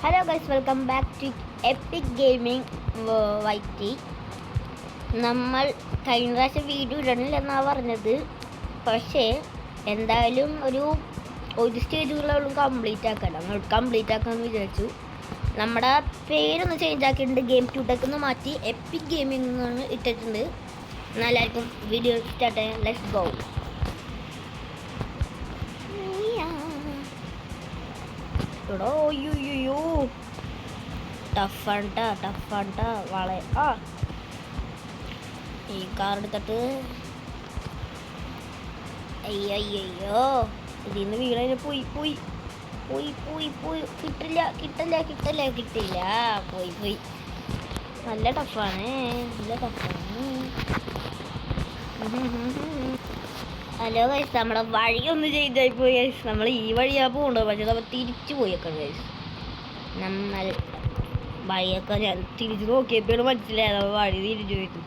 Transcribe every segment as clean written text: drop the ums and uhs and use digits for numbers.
Hello guys, welcome back to epic gaming വൈറ്റി. നമ്മൾ കഴിഞ്ഞ പ്രാവശ്യം വീഡിയോ ഇടണില്ലെന്നാണ് പറഞ്ഞത്. പക്ഷേ എന്തായാലും ഒരു സ്റ്റേജുകളും കംപ്ലീറ്റ് ആക്കണം. കംപ്ലീറ്റ് ആക്കാമെന്ന് വിചാരിച്ചു. നമ്മുടെ പേരൊന്ന് ചേഞ്ച് ആക്കിയിട്ടുണ്ട്. ഗെയിം ടു ടെക്ക് മാറ്റി എപ്പിക് ഗെയിമിംഗ് എന്നാണ് ഇട്ടിട്ടുണ്ട്. എന്നാൽ എല്ലാവർക്കും വീഡിയോ സ്റ്റാർട്ട് ചെയ്യാം. Let's go. അയ്യോ ടഫാണ്ട വള ഈ കാർ എടുത്തിട്ട് അയ്യോ ഇതിന്ന് വീണതിന് പോയി കിട്ടില്ല പോയി നല്ല ടഫാണ്. ഹലോ ഗൈസ്, നമ്മുടെ വഴിയൊന്ന് ചെയ്തായി പോയി ഗൈസ്. നമ്മൾ ഈ വഴിയാ പോകണ്ടോ, പക്ഷേ നമ്മൾ തിരിച്ചു പോയേക്കാം ഗൈസ്. നമ്മൾ വഴിയൊക്കെ ഞാൻ തിരിച്ചു നോക്കിയപ്പോഴാണ് മനസ്സിലായത് നമ്മൾ വഴി തിരിച്ചു പോയിട്ട്.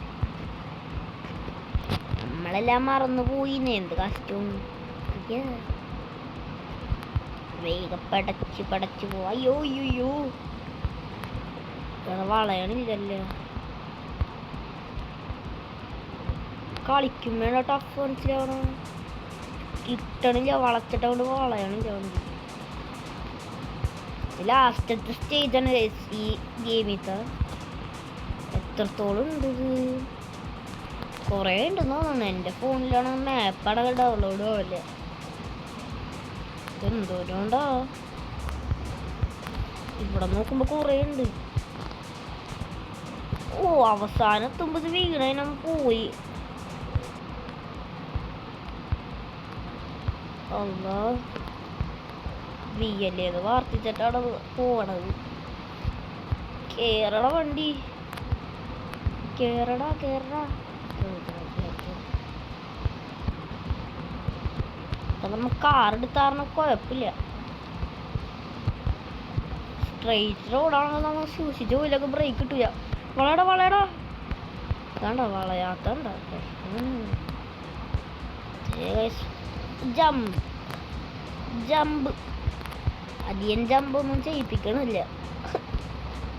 നമ്മളെല്ലാം മറന്നു പോയിന്നെ. എന്ത് കഷ്ടവും. വേഗം പടച്ച് പോവാ. അയ്യോ വളയണില്ലല്ലോ. കളിക്കുമ്പോഴോ ടഫ് മനസ്സിലാവണം. കിട്ടണില്ല, വളച്ചിട്ടോണ്ട് വളയണില്ല. ലാസ്റ്റത്തെ സ്റ്റേജാണ് ഈ ഗെയിമിത്തെ. എത്രത്തോളം ഉണ്ട് ഇത്? കുറേ ഉണ്ടെന്ന് തോന്നുന്നു. എൻ്റെ ഫോണിലാണ് മാപ്പാണ് ഡൗൺലോഡ് ആവല്ലേ. എന്തോരം ഉണ്ടോ ഇവിടെ നോക്കുമ്പോ കുറേ ഉണ്ട്. അവസാനത്തുമ്പത് വീണതിനും പോയി. വിയല്ലേത് വാർത്തിച്ചിട്ടാണ് പോണത്. കേരള വണ്ടി കേരള നമ്മ കാർ എടുത്താറിന് കുഴപ്പമില്ല. സ്ട്രെയിറ്റ് റോഡാണെങ്കിൽ നമ്മൾ സൂക്ഷിച്ച് പോയില്ലൊക്കെ ബ്രേക്ക് കിട്ടില്ല. വളയടാ അതാണ്ട വളയാത്തണ്ട. ജമ്പ് അധികം ജമ്പൊന്നും ചെയ്യിപ്പിക്കണില്ല.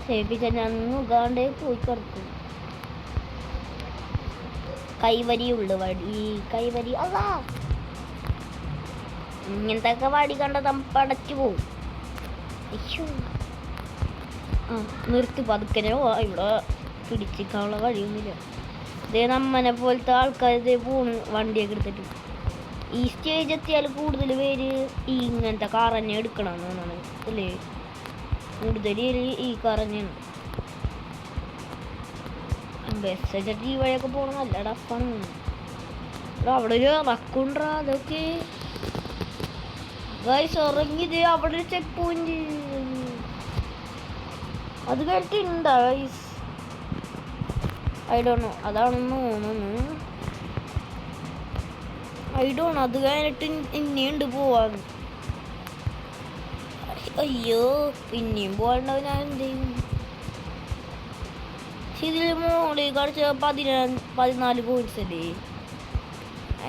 ചെയ്യിപ്പിച്ചാൽ ഞാൻ മുഖാണ്ടേ പോയി കിടക്കും. കൈവരിയുള്ള കൈവരി അതാ. ഇങ്ങനത്തെ വടി കണ്ട നമ്മൾ പടച്ചു പോവും. നിർത്തി പതുക്കനെ പോവാ. ഇവിടെ പിടിച്ചിക്കാനുള്ള വഴിയൊന്നുമില്ല. ഇതേ നമ്മനെ പോലത്തെ ആൾക്കാർ ഇതേ പോണ് വണ്ടിയൊക്കെ എടുത്തിട്ട്. ഈ സ്റ്റേജ് എത്തിയാൽ കൂടുതൽ പേര് ഇങ്ങനത്തെ കാർ തന്നെ എടുക്കണം എന്നാണ് അല്ലേ. കൂടുതൽ ഈ കാർ തന്നെയാണ്. ബസ് വെച്ചിട്ട് ഈ വഴിയൊക്കെ പോകണം. നല്ല ടഫാണ്. അവിടെ ഒരു ഇറക്കുണ്ടാ. അതൊക്കെ ഗൈസ് ഇറങ്ങിയത് അവിടെ ഒരു ചെക്ക് പോയിന്റ്. അത് കേട്ടിട്ടുണ്ടാ ഗൈസ്? I don't no. അതാണെന്ന് തോന്നുന്നു. അത് കഴിഞ്ഞിട്ട് ഇനിയുണ്ട് പോവാൻ. അയ്യോ പിന്നെയും പോകാണ്ടാവും. ഞാൻ എന്ത് ചെയ്യും? ഇതിൽ മോളിൽ കളിച്ച 14 പോയിന്റ്സ് അല്ലേ?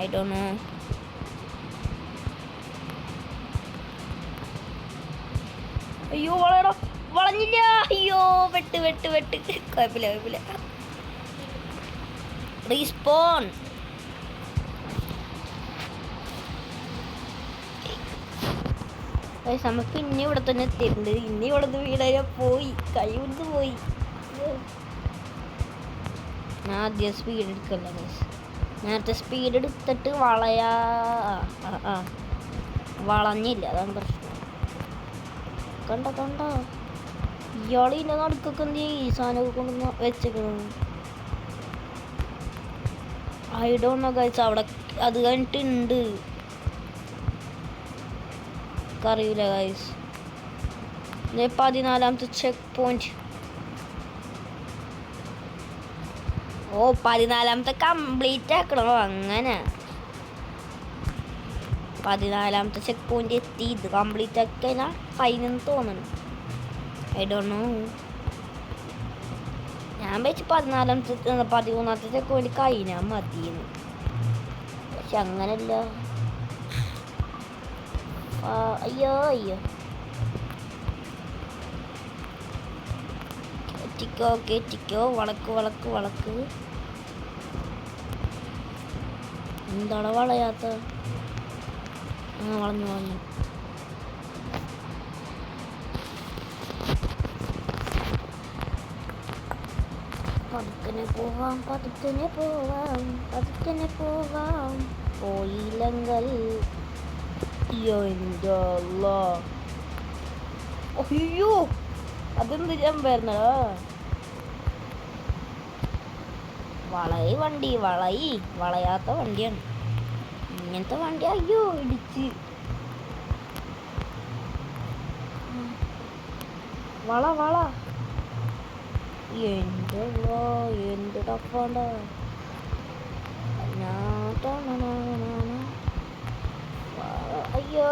I don't no. അയ്യോ വളഞ്ഞില്ല. അയ്യോ വെട്ട് കുഴപ്പമില്ല. റീസ്പോൺ. നമ്മൾ പിന്നെ ഇവിടെ തന്നെ എത്തിയിട്ടുണ്ട്. ഇനി ഇവിടെ വീടായ പോയി കൈ കൊണ്ട് പോയി. ഞാൻ ആദ്യം സ്പീഡ് എടുക്കല്ല. നേരത്തെ സ്പീഡ് എടുത്തിട്ട് വളഞ്ഞില്ല. അതാണ് പ്രശ്നം. കണ്ട ഇയാൾ ഇതിൻ്റെ നടുക്കൊക്കെ എന്ത് ഈ സാധനമൊക്കെ കൊണ്ടുവന്ന് വെച്ചേക്കണം. I don't know guys. അവിടെ അത് കഴിഞ്ഞിട്ടുണ്ട്. അറിയില്ല ഗൈസ്. 14ാമത്തെ ചെക്ക് പോയിന്റ്. 14ാമത്തെ കംപ്ലീറ്റ് ആക്കണോ? അങ്ങനെ 14ാമത്തെ ചെക്ക് പോയിന്റ് എത്തി. ഇത് കംപ്ലീറ്റ് ആക്കിയാൽ ഫൈനെന്ന് തോന്നണം. I don't no. ഞാൻ വെച്ച് 13ാമത്തെ ചെക്ക് പോയിന്റ് കഴിഞ്ഞാൽ മതിയെന്ന്. പക്ഷെ അങ്ങനല്ല. അയ്യോ കയറ്റിക്കോ. വളക്ക്. എന്താണ് വളയാത്ത? വളഞ്ഞു. പതുക്കനെ പോവാം. പോയില്ലെങ്കിൽ അയ്യോ അതെന്ത് ഞാൻ വരുന്നടാ. വളയാത്ത വണ്ടിയാണ് ഇങ്ങനത്തെ വണ്ടി. അയ്യോ ഇടിച്ച്. വള എന്ത് ടഫാണ്ട. അയ്യോ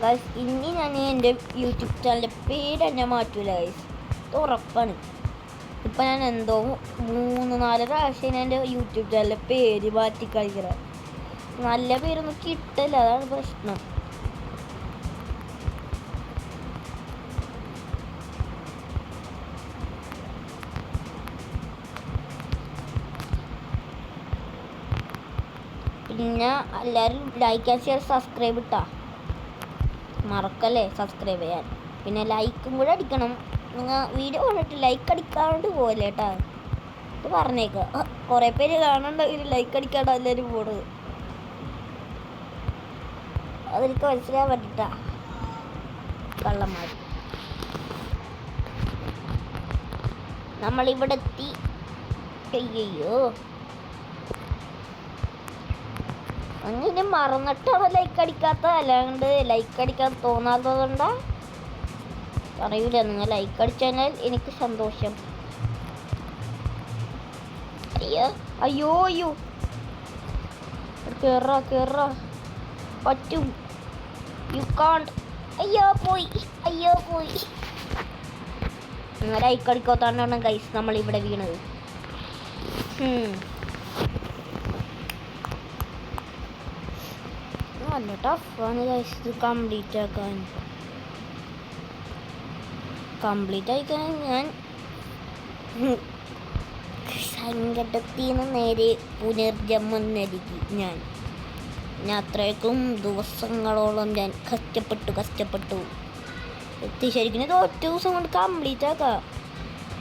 ഗൈസ്, ഇനി ഞാൻ എൻ്റെ യൂട്യൂബ് ചാനലിൻ്റെ പേര് തന്നെ മാറ്റൂല ഗൈസ്, ഇത് ഉറപ്പാണ്. ഇപ്പം ഞാൻ എന്തോ 3-4 പ്രാവശ്യം എൻ്റെ യൂട്യൂബ് ചാനലിൻ്റെ പേര് മാറ്റി കളിക്കണം. നല്ല പേരൊന്നും കിട്ടില്ല, അതാണ് പ്രശ്നം. പിന്നെ എല്ലാവരും ലൈക്ക് ആൻഡ് ഷെയർ സബ്സ്ക്രൈബ് ഇട്ടാ മറക്കല്ലേ സബ്സ്ക്രൈബ് ചെയ്യാൻ. പിന്നെ ലൈക്കും കൂടെ അടിക്കണം. നിങ്ങൾ വീഡിയോ കണ്ടിട്ട് ലൈക്ക് അടിക്കാണ്ട് പോകല്ലേ കേട്ടാ, ഇത് പറഞ്ഞേക്കാം. കുറേ പേര് കാണണ്ടെങ്കിൽ ലൈക്ക് അടിക്കാണ്ട് എല്ലാവരും പോണത്, അതെനിക്ക് മനസ്സിലാൻ പറ്റിട്ടാ. കള്ളന്മാർ നമ്മളിവിടെ എത്തി. അയ്യോ അങ്ങനെ മറന്നിട്ടാണോ ലൈക്ക് അടിക്കാത്ത? അല്ലാണ്ട് ലൈക്ക് അടിക്കാൻ തോന്നാത്തതുകൊണ്ടാ അറിയില്ല. നിങ്ങൾ ലൈക്ക് അടിച്ചാൽ എനിക്ക് സന്തോഷം. അയ്യോ കേറ പറ്റും. യു കാണ്ട്. അയ്യോ പോയി. നിങ്ങൾ ലൈക്ക് അടിക്കാത്തതാണ് ഗൈസ് നമ്മളിവിടെ വീണത്. നല്ല ടഫാണ് ഗൈസ് ഇത് കംപ്ലീറ്റ് ആയിക്കാൻ. ഞാൻ സങ്കടത്തിൽ നിന്ന് നേരെ പുനർജന്മം നൽകി. ഞാൻ അത്രയ്ക്കും ദിവസങ്ങളോളം ഞാൻ കഷ്ടപ്പെട്ടു എത്തി. ശരിക്കും ഇത് ഒറ്റ ദിവസം കൊണ്ട് കംപ്ലീറ്റ് ആക്കാം.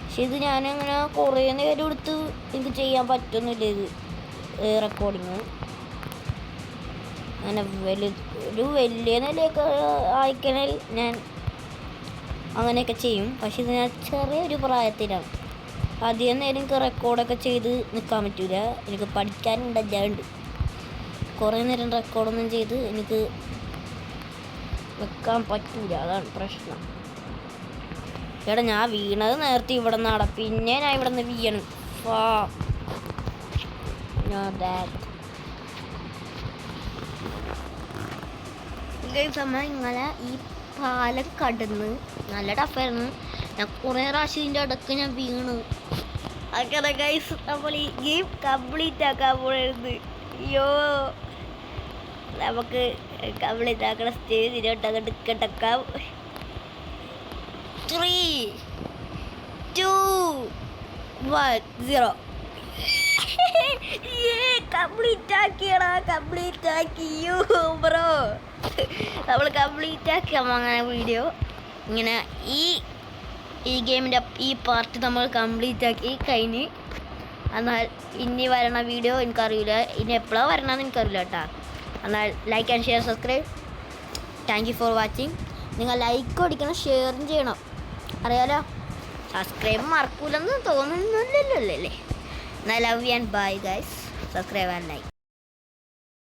പക്ഷെ ഇത് ഞാനങ്ങനെ കുറേ നേരം എടുത്ത് എനിക്ക് ചെയ്യാൻ പറ്റുന്നില്ല. ഇത് റെക്കോർഡിങ് അങ്ങനെ ഒരു വലിയ നിലയൊക്കെ ആയിക്കണേൽ ഞാൻ അങ്ങനെയൊക്കെ ചെയ്യും. പക്ഷെ ഇത് ഞാൻ ചെറിയൊരു പ്രായത്തിലാണ്. അധികം നേരം എനിക്ക് റെക്കോർഡൊക്കെ ചെയ്ത് നിൽക്കാൻ പറ്റില്ല. എനിക്ക് പഠിക്കാനുണ്ടല്ലാണ്ട് കുറേ നേരം റെക്കോർഡൊന്നും ചെയ്ത് എനിക്ക് നിൽക്കാൻ പറ്റില്ല, അതാണ് പ്രശ്നം. എടാ ഞാൻ വീണത് നേരത്തെ ഇവിടെ നിന്നാണ്, പിന്നെ ഞാൻ ഇവിടെ നിന്ന് വീണു. ഇങ്ങനെ ഈ പാലം കടന്ന് നല്ല ടഫായിരുന്നു. ഞാൻ കുറേ പ്രാവശ്യം ഇതിൻ്റെ ഇടയ്ക്ക് ഞാൻ വീണു. അങ്ങനെ ഗൈസ് നമ്മൾ ഈ ഗെയിം കംപ്ലീറ്റ് ആക്കാൻ പോയത്. അയ്യോ നമുക്ക് കംപ്ലീറ്റ് ആക്കണ സ്റ്റേജിലോട്ട് കിടക്കാം. 3, 2, 1, 0. കംപ്ലീറ്റ് ആക്കി ബ്രോ. നമ്മൾ കംപ്ലീറ്റ് ആക്കി അങ്ങനെ വീഡിയോ. ഇങ്ങനെ ഈ ഗെയിമിൻ്റെ ഈ പാർട്ട് നമ്മൾ കംപ്ലീറ്റ് ആക്കി കഴിഞ്ഞ്. എന്നാൽ ഇനി വരണ വീഡിയോ എനിക്കറിയില്ല, ഇനി എപ്പോഴാണ് വരണമെന്ന് എനിക്കറിയില്ല കേട്ടോ. എന്നാൽ like and share subscribe. Thank you for watching. നിങ്ങൾ ലൈക്ക് അടിക്കണം, ഷെയറും ചെയ്യണം. അറിയാലോ, സബ്സ്ക്രൈബ് മറക്കൂലെന്ന് തോന്നുന്നില്ലല്ലോ അല്ലേ. എന്നാൽ love and bye guys. Subscribe and like.